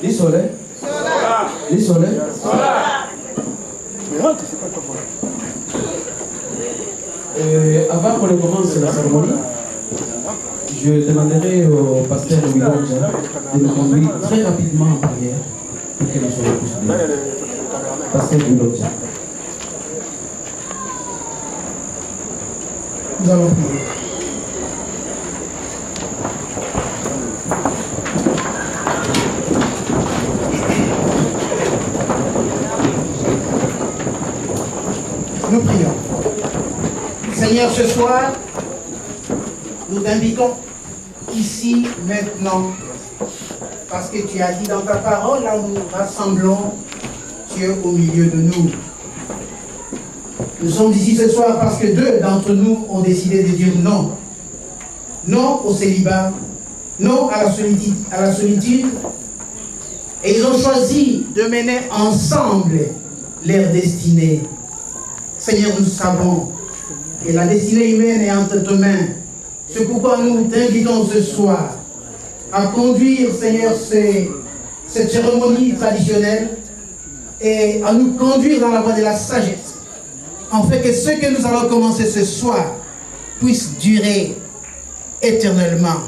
Les soleils. Les soleils. Avant qu'on commence la cérémonie, je demanderai au pasteur Wilonja de nous conduire très rapidement en prière pour que nous soyons tous bien. Pasteur Wilonja. Nous allons prier. Nous prions. Seigneur, ce soir, nous t'invitons ici, maintenant, parce que tu as dit dans ta parole, là où nous rassemblons, tu es au milieu de nous. Nous sommes ici ce soir parce que 2 d'entre nous ont décidé de dire non. Non au célibat, non à la solitude. Et ils ont choisi de mener ensemble leur destinée. Seigneur, nous savons que la destinée humaine est entre tes mains. C'est pourquoi nous t'invitons ce soir à conduire, Seigneur, cette cérémonie traditionnelle et à nous conduire dans la voie de la sagesse, afin que ce que nous allons commencer ce soir puisse durer éternellement.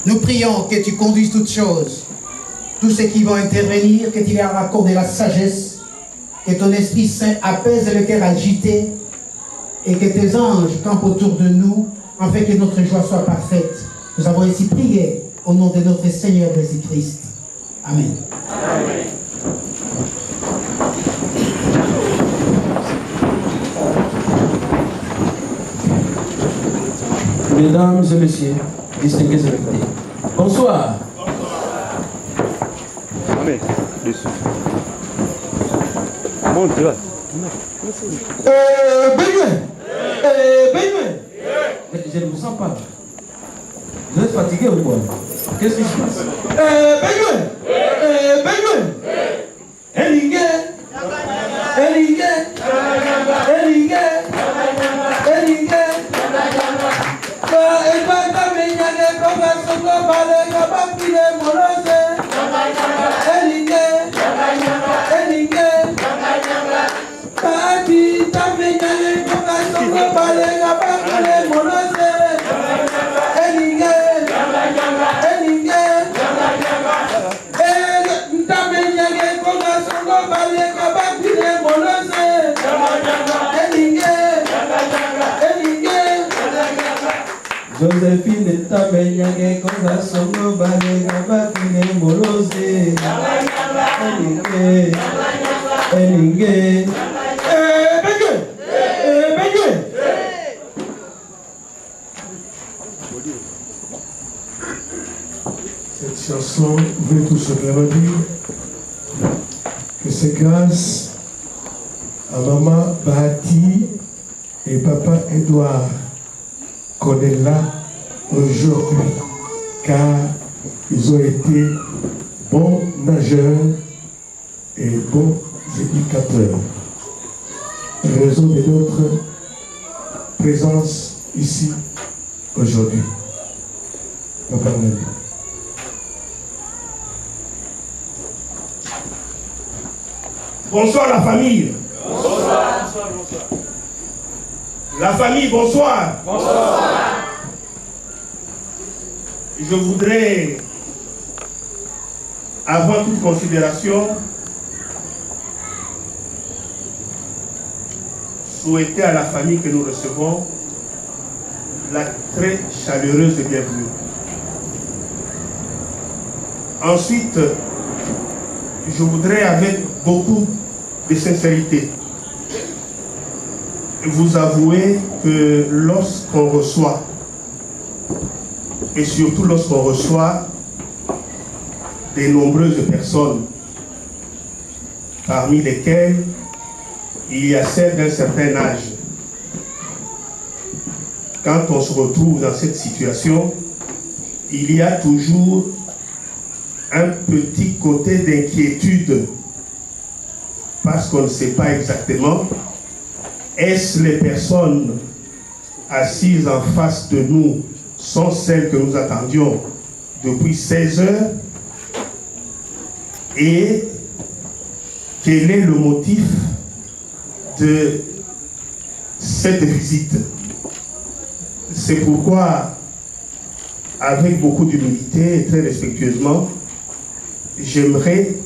Nous prions que tu conduises toutes choses, tous ceux qui vont intervenir, que tu leur accordes la sagesse, que ton Esprit Saint apaise le cœur agité et que tes anges campent autour de nous, afin que notre joie soit parfaite. Nous avons ainsi prié au nom de notre Seigneur Jésus-Christ. Amen. Amen. Mesdames et messieurs, distingués invités, bonsoir. Amen. Monte là. Je ne vous sens pas. Vous êtes fatigué ou quoi? Qu'est-ce qui se passe? Josephine tamenyage koza songo balenga bakine molose elinge Cette chanson veut tout simplement dire que c'est grâce à maman Bahati et papa Edouard qu'on est là aujourd'hui, car ils ont été bons nageurs et bons éducateurs. Raison de notre présence ici aujourd'hui. Papa Nali. Bonsoir la famille. Bonsoir. La famille, bonsoir. Bonsoir. Je voudrais, avant toute considération, souhaiter à la famille que nous recevons la très chaleureuse bienvenue. Ensuite, je voudrais avec beaucoup de sincérité vous avouer que lorsqu'on reçoit, et surtout lorsqu'on reçoit de nombreuses personnes, parmi lesquelles il y a celles d'un certain âge, quand on se retrouve dans cette situation, il y a toujours un petit côté d'inquiétude parce qu'on ne sait pas exactement est-ce les personnes assises en face de nous sont celles que nous attendions depuis 16 heures et quel est le motif de cette visite. C'est pourquoi, avec beaucoup d'humilité et très respectueusement, j'aimerais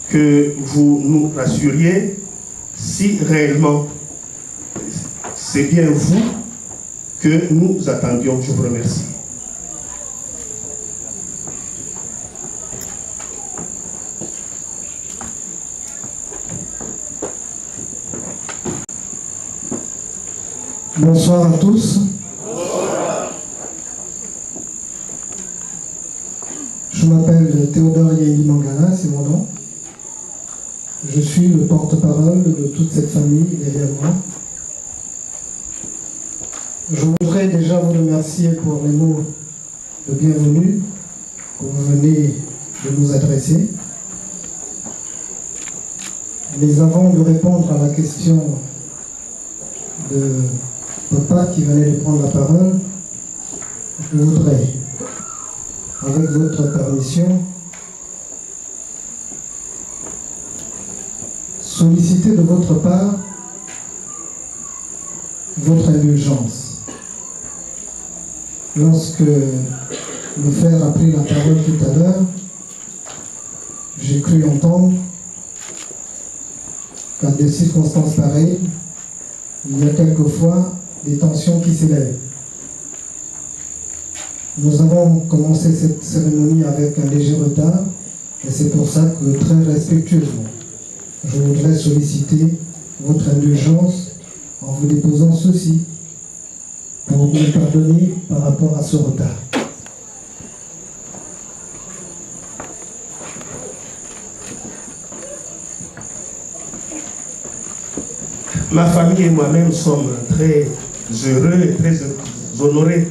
que vous nous rassuriez si réellement c'est bien vous que nous attendions. Je vous remercie. Bonsoir à tous. Bonsoir. Je m'appelle Théodore Yaïdi Mangala, c'est mon nom. Je suis le porte-parole de toute cette famille derrière moi. Je voudrais déjà vous remercier pour les mots de bienvenue que vous venez de nous adresser. Mais avant de répondre à la question de papa qui venait de prendre la parole, je voudrais, avec votre permission, solliciter de votre part votre indulgence. Lorsque le frère a pris la parole tout à l'heure, j'ai cru entendre qu'à des circonstances pareilles, il y a quelquefois des tensions qui s'élèvent. Nous avons commencé cette cérémonie avec un léger retard et c'est pour ça que très respectueusement, je voudrais solliciter votre indulgence en vous déposant ceci pour me pardonner par rapport à ce retard. Ma famille et moi-même sommes très heureux et très honorés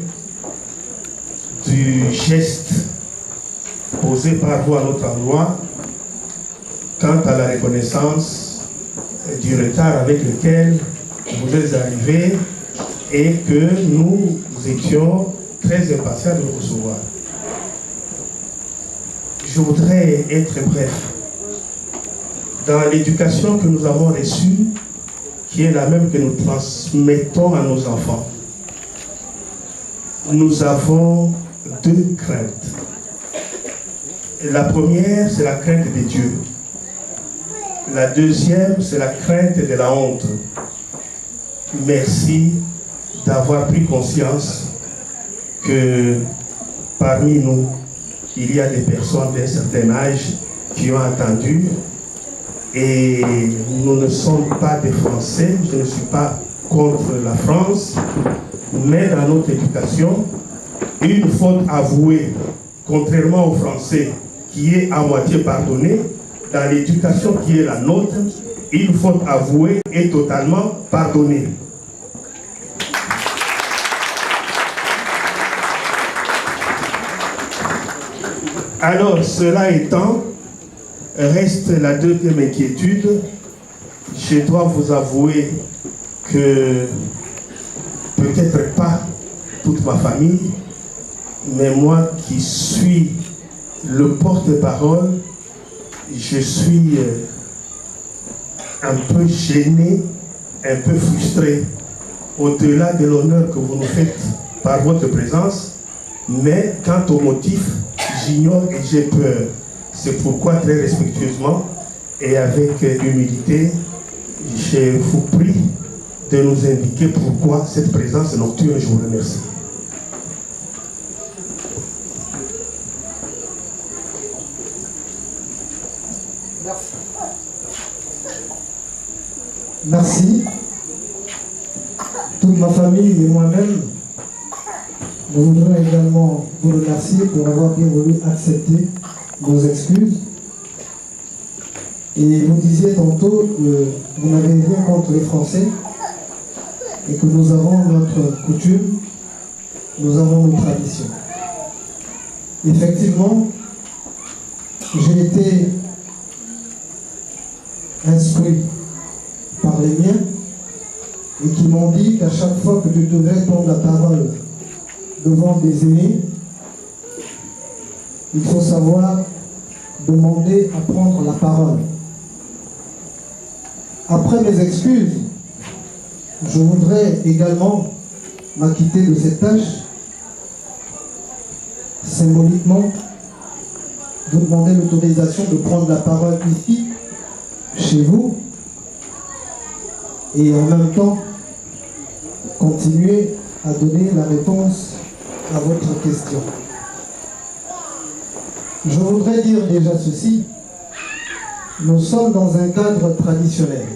du geste posé par vous à notre endroit quant à la reconnaissance du retard avec lequel vous êtes arrivés et que nous étions très impatients de vous recevoir. Je voudrais être bref. Dans l'éducation que nous avons reçue, qui est la même que nous transmettons à nos enfants, nous avons deux craintes. La première, c'est la crainte de Dieu. La deuxième, c'est la crainte de la honte. Merci d'avoir pris conscience que parmi nous, il y a des personnes d'un certain âge qui ont attendu. Et nous ne sommes pas des Français, je ne suis pas contre la France, mais dans notre éducation, une faute avouée, contrairement aux Français, qui est à moitié pardonnée, dans l'éducation qui est la nôtre, une faute avouée est totalement pardonnée. Alors, cela étant, reste la deuxième inquiétude. Je dois vous avouer que peut-être pas toute ma famille, mais moi qui suis le porte-parole, je suis un peu gêné, un peu frustré, au-delà de l'honneur que vous nous faites par votre présence, mais quant au motif, j'ignore et j'ai peur. C'est pourquoi, très respectueusement et avec humilité, je vous prie de nous indiquer pourquoi cette présence nocturne. Je vous remercie. Merci. Toute ma famille et moi-même, nous voudrions également vous remercier pour avoir bien voulu accepter nos excuses. Et vous disiez tantôt que vous n'avez rien contre les Français et que nous avons notre coutume, nous avons nos traditions. Effectivement, j'ai été instruit par les miens et qui m'ont dit qu'à chaque fois que tu devrais prendre la parole devant des aînés, il faut savoir demander à prendre la parole. Après mes excuses, je voudrais également m'acquitter de cette tâche. Symboliquement, vous demandez l'autorisation de prendre la parole ici, chez vous, et en même temps, continuer à donner la réponse à votre question. Je voudrais dire déjà ceci, nous sommes dans un cadre traditionnel.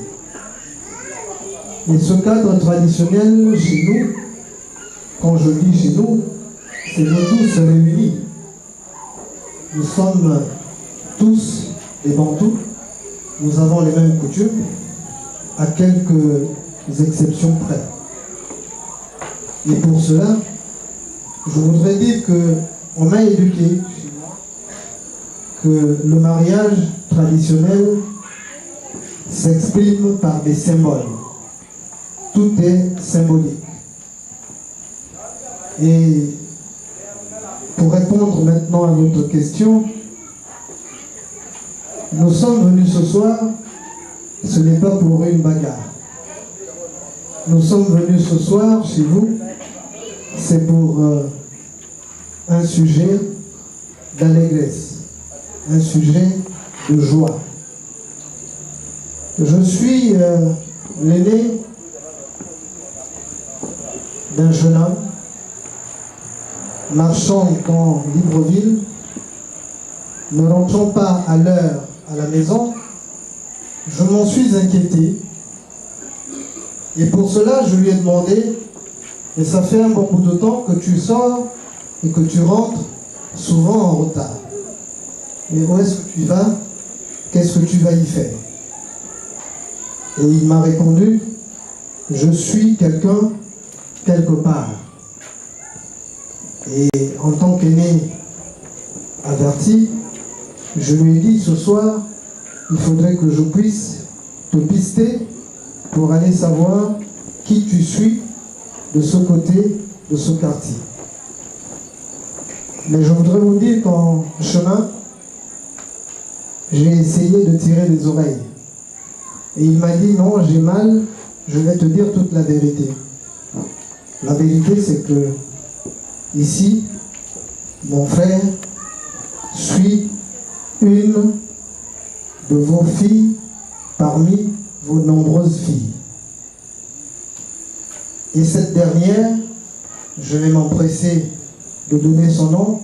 Et ce cadre traditionnel, chez nous, quand je dis chez nous, c'est nous tous réunis. Nous sommes tous des Bantous, nous avons les mêmes coutumes, à quelques exceptions près. Et pour cela, je voudrais dire qu'on m'a éduqué que le mariage traditionnel s'exprime par des symboles. Tout est symbolique. Et pour répondre maintenant à votre question, nous sommes venus ce soir, ce n'est pas pour une bagarre. Nous sommes venus ce soir chez vous, c'est pour un sujet d'allégresse, un sujet de joie. Je suis l'aîné d'un jeune homme marchant dans Libreville, ne rentrant pas à l'heure à la maison. Je m'en suis inquiété et pour cela je lui ai demandé, et ça fait un bon bout de temps que tu sors et que tu rentres souvent en retard. Mais où est-ce que tu vas? Qu'est-ce que tu vas y faire? Et il m'a répondu, je suis quelqu'un quelque part. Et en tant qu'aîné averti, je lui ai dit ce soir, il faudrait que je puisse te pister pour aller savoir qui tu suis de ce côté de ce quartier. Mais je voudrais vous dire qu'en chemin, j'ai essayé de tirer les oreilles. Et il m'a dit, non, j'ai mal, je vais te dire toute la vérité. La vérité, c'est que ici, mon frère suit une de vos filles parmi vos nombreuses filles. Et cette dernière, je vais m'empresser de donner son nom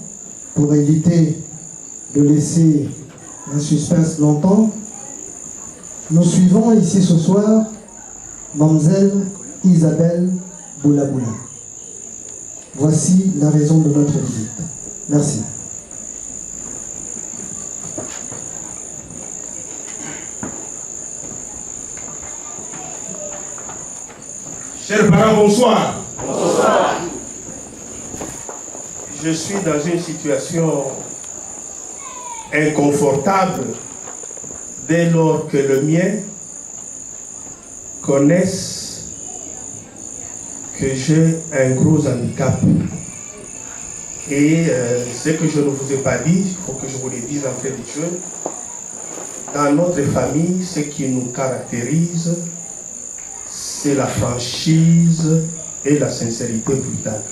pour éviter de laisser un suspense longtemps. Nous suivons ici ce soir Mademoiselle Isabelle Boulaboula. Voici la raison de notre visite. Merci. Chers parents, bonsoir. Bonsoir. Je suis dans une situation inconfortable dès lors que le mien connaisse que j'ai un gros handicap. Et ce que je ne vous ai pas dit, il faut que je vous le dise d'entrée de jeu. Dans notre famille, ce qui nous caractérise, c'est la franchise et la sincérité brutale.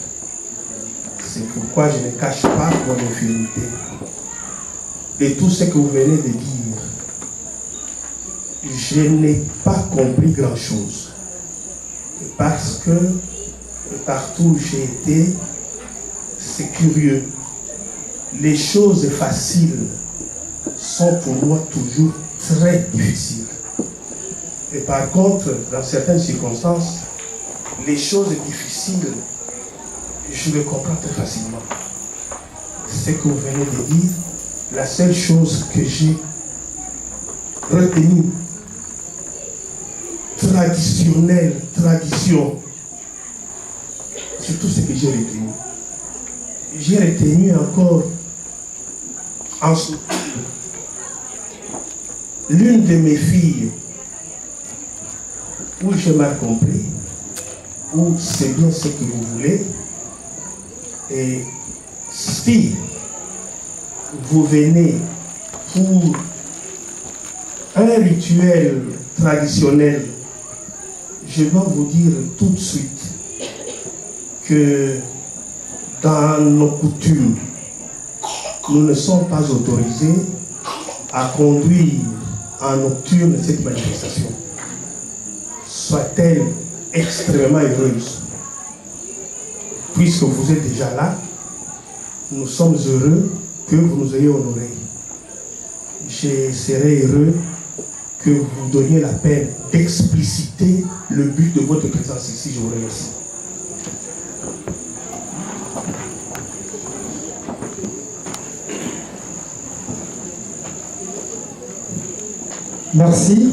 C'est pourquoi je ne cache pas mon infirmité. Et tout ce que vous venez de dire, je n'ai pas compris grand-chose. Parce que partout où j'ai été, c'est curieux. Les choses faciles sont pour moi toujours très difficiles. Et par contre, dans certaines circonstances, les choses difficiles, je les comprends très facilement. Ce que vous venez de dire, la seule chose que j'ai retenue, tradition, c'est tout ce que j'ai retenu. J'ai retenu encore en l'une de mes filles, où j'ai mal compris, où c'est bien ce que vous voulez, Et si vous venez pour un rituel traditionnel, je dois vous dire tout de suite que dans nos coutumes, nous ne sommes pas autorisés à conduire en nocturne cette manifestation, soit-elle extrêmement heureuse. Puisque vous êtes déjà là, nous sommes heureux que vous nous ayez honorés. Je serai heureux que vous donniez la peine d'expliciter le but de votre présence ici. Je vous remercie. Merci.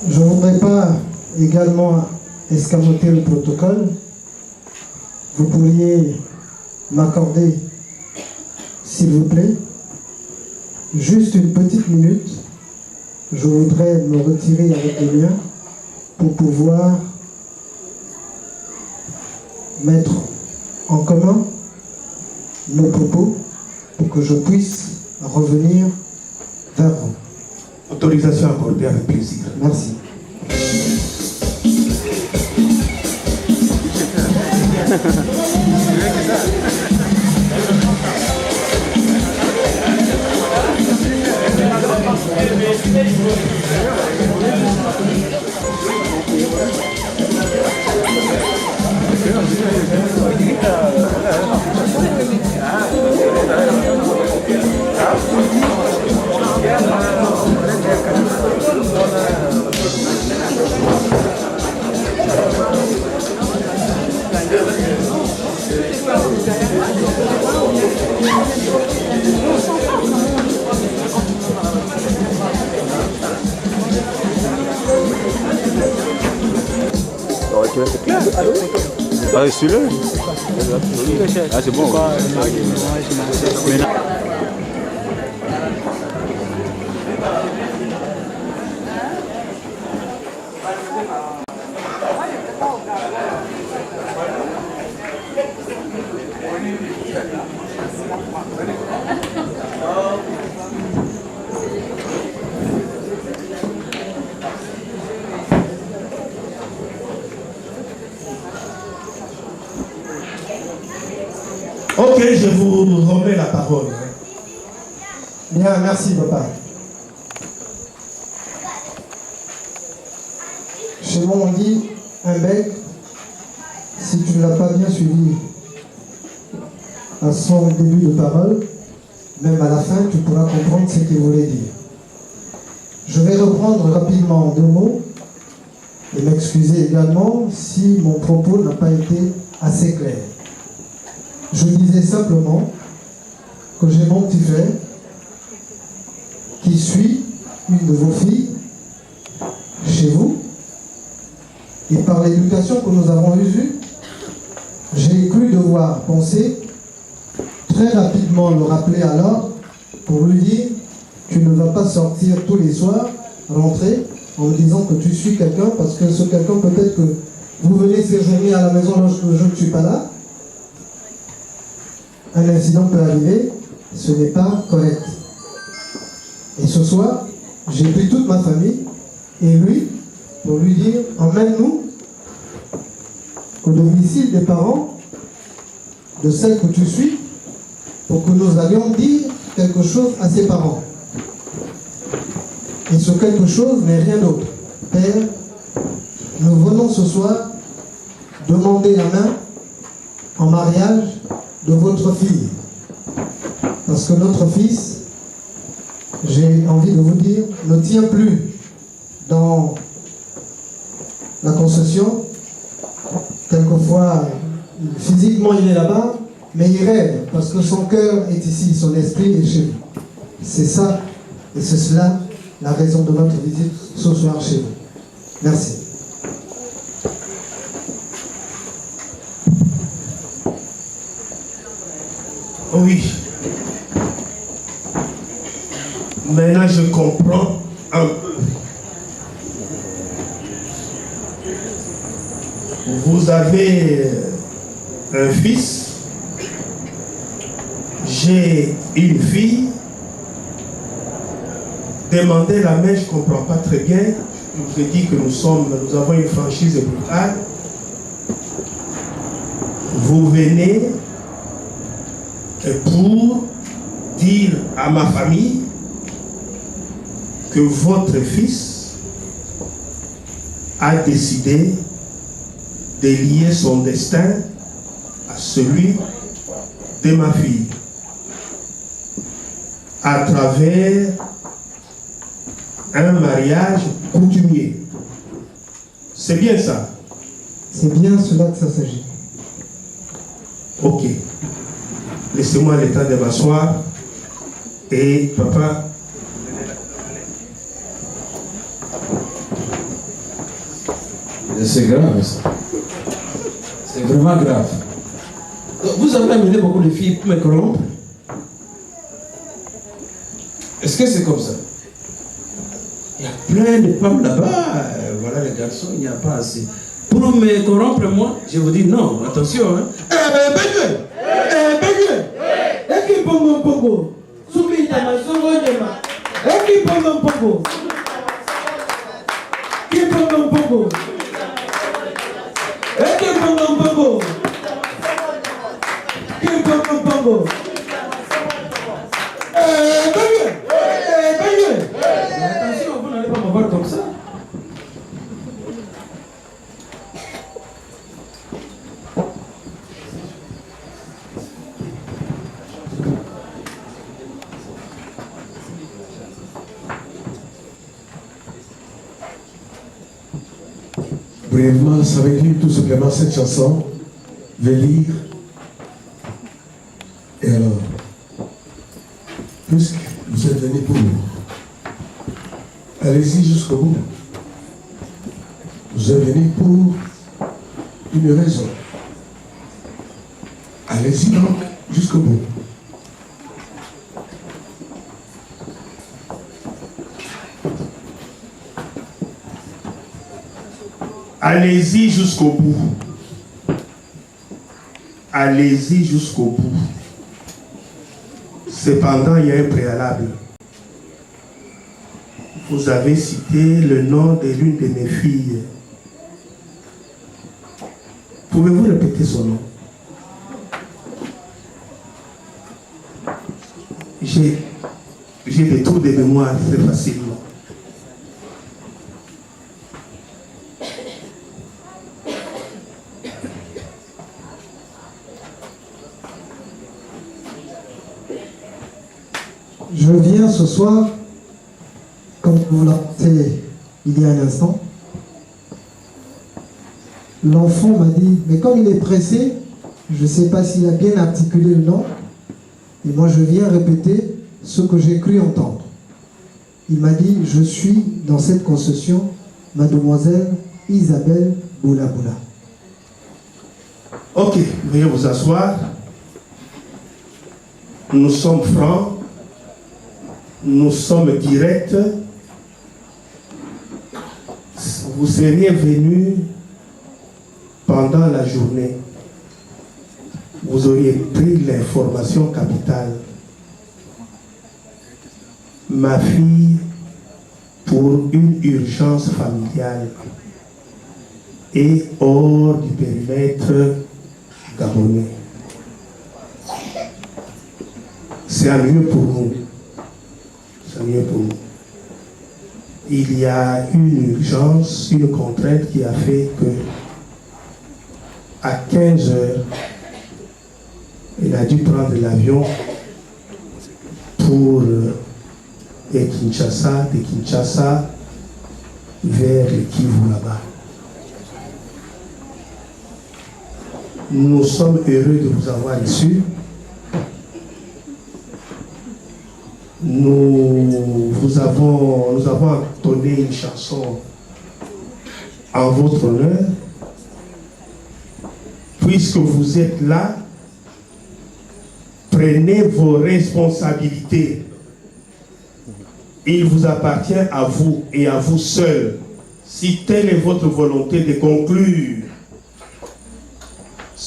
Je ne voudrais pas également escamoter le protocole. Vous pourriez m'accorder, s'il vous plaît, juste une petite minute. Je voudrais me retirer avec les miens pour pouvoir mettre en commun nos propos pour que je puisse revenir vers vous. Autorisation accordée avec plaisir. Merci. C'est clair. Ah, celui-là. Ah, c'est bon. Ok, je vous remets la parole. Bien, merci papa. Chez moi on dit un bec, si tu ne l'as pas bien suivi à son début de parole, même à la fin tu pourras comprendre ce qu'il voulait dire. Je vais reprendre rapidement deux mots et m'excuser également si mon propos n'a pas été assez clair. Je disais simplement que j'ai mon petit frère qui suit une de vos filles chez vous, et par l'éducation que nous avons eue, j'ai cru devoir penser très rapidement le rappeler à l'ordre pour lui dire: tu ne vas pas sortir tous les soirs, rentrer en me disant que tu suis quelqu'un, parce que ce quelqu'un, peut-être que vous venez séjourner à la maison lorsque je ne suis pas là. Un incident peut arriver, ce n'est pas correct. Et ce soir, j'ai pris toute ma famille et lui pour lui dire: emmène-nous au domicile des parents de celle que tu suis pour que nous allions dire quelque chose à ses parents. Et ce quelque chose n'est rien d'autre. Père, nous venons ce soir demander la main en mariage de votre fille. Parce que notre fils, j'ai envie de vous dire, ne tient plus dans la concession. Quelquefois, physiquement il est là-bas, mais il rêve parce que son cœur est ici, son esprit est chez vous. C'est ça, et c'est cela la raison de notre visite ce soir chez vous. Merci. Oui. Maintenant, je comprends un peu. Vous avez un fils, j'ai une fille. Demandez la main, je ne comprends pas très bien. Je vous ai dit que nous avons une franchise brutale. Vous venez pour dire à ma famille que votre fils a décidé de lier son destin à celui de ma fille à travers un mariage coutumier. C'est bien ça? C'est bien cela que ça s'agit. Ok. Laissez-moi le temps de m'asseoir. Et papa, c'est grave ça. C'est vraiment grave. Vous avez amené beaucoup de filles pour me corrompre? Est-ce que c'est comme ça? Il y a plein de femmes là-bas. Voilà les garçons, il n'y a pas assez. Pour me corrompre, moi, je vous dis non, attention. Hein. Attention, vous n'allez pas me voir comme ça. Brièvement, ça veut dire tout simplement cette chanson, Vélir. Et alors, puisque vous êtes venus pour nous, allez-y jusqu'au bout. Vous êtes venus pour une raison. Allez-y donc jusqu'au bout. allez-y jusqu'au bout. Allez-y jusqu'au bout. Cependant, il y a un préalable. Vous avez cité le nom de l'une de mes filles. Pouvez-vous répéter son nom? J'ai des trous de mémoire très facilement. Je viens ce soir, comme vous l'avez fait il y a un instant. L'enfant m'a dit, mais comme il est pressé, je ne sais pas s'il a bien articulé le nom, et moi je viens répéter ce que j'ai cru entendre. Il m'a dit, je suis dans cette concession, mademoiselle Isabelle Boula-Boula. Ok, veuillez vous asseoir. Nous sommes francs. Nous sommes directs. Vous seriez venu pendant la journée. Vous auriez pris l'information capitale. Ma fille, pour une urgence familiale, est hors du périmètre gabonais. C'est ennuyeux pour nous. Pour nous. Il y a une urgence, une contrainte qui a fait que à 15 heures, il a dû prendre l'avion pour de Kinshasa vers le Kivu là-bas. Nous sommes heureux de vous avoir ici. Nous avons entonné une chanson en votre honneur. Puisque vous êtes là, prenez vos responsabilités. Il vous appartient à vous et à vous seul, si telle est votre volonté, de conclure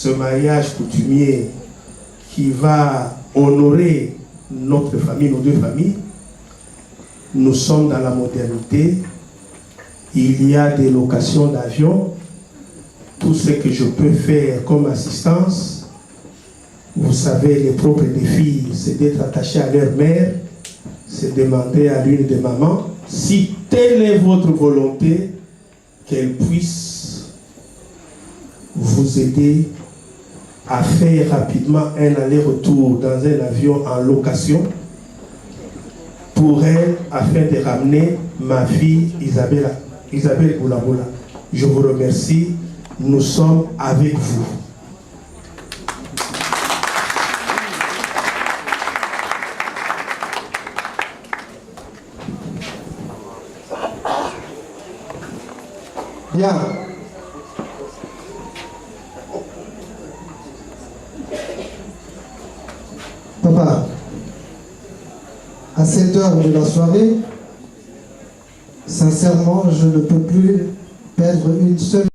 ce mariage coutumier qui va honorer notre famille, nos deux familles. Nous sommes dans la modernité. Il y a des locations d'avions. Tout ce que je peux faire comme assistance, vous savez, les propres défis, c'est d'être attaché à leur mère, c'est demander à l'une des mamans, si telle est votre volonté, qu'elle puisse vous aider à faire rapidement un aller-retour dans un avion en location pour elle, afin de ramener ma fille Isabelle Boulaboula. Je vous remercie. Nous sommes avec vous. Bien. Papa, à cette heure de la soirée, sincèrement, je ne peux plus perdre une seule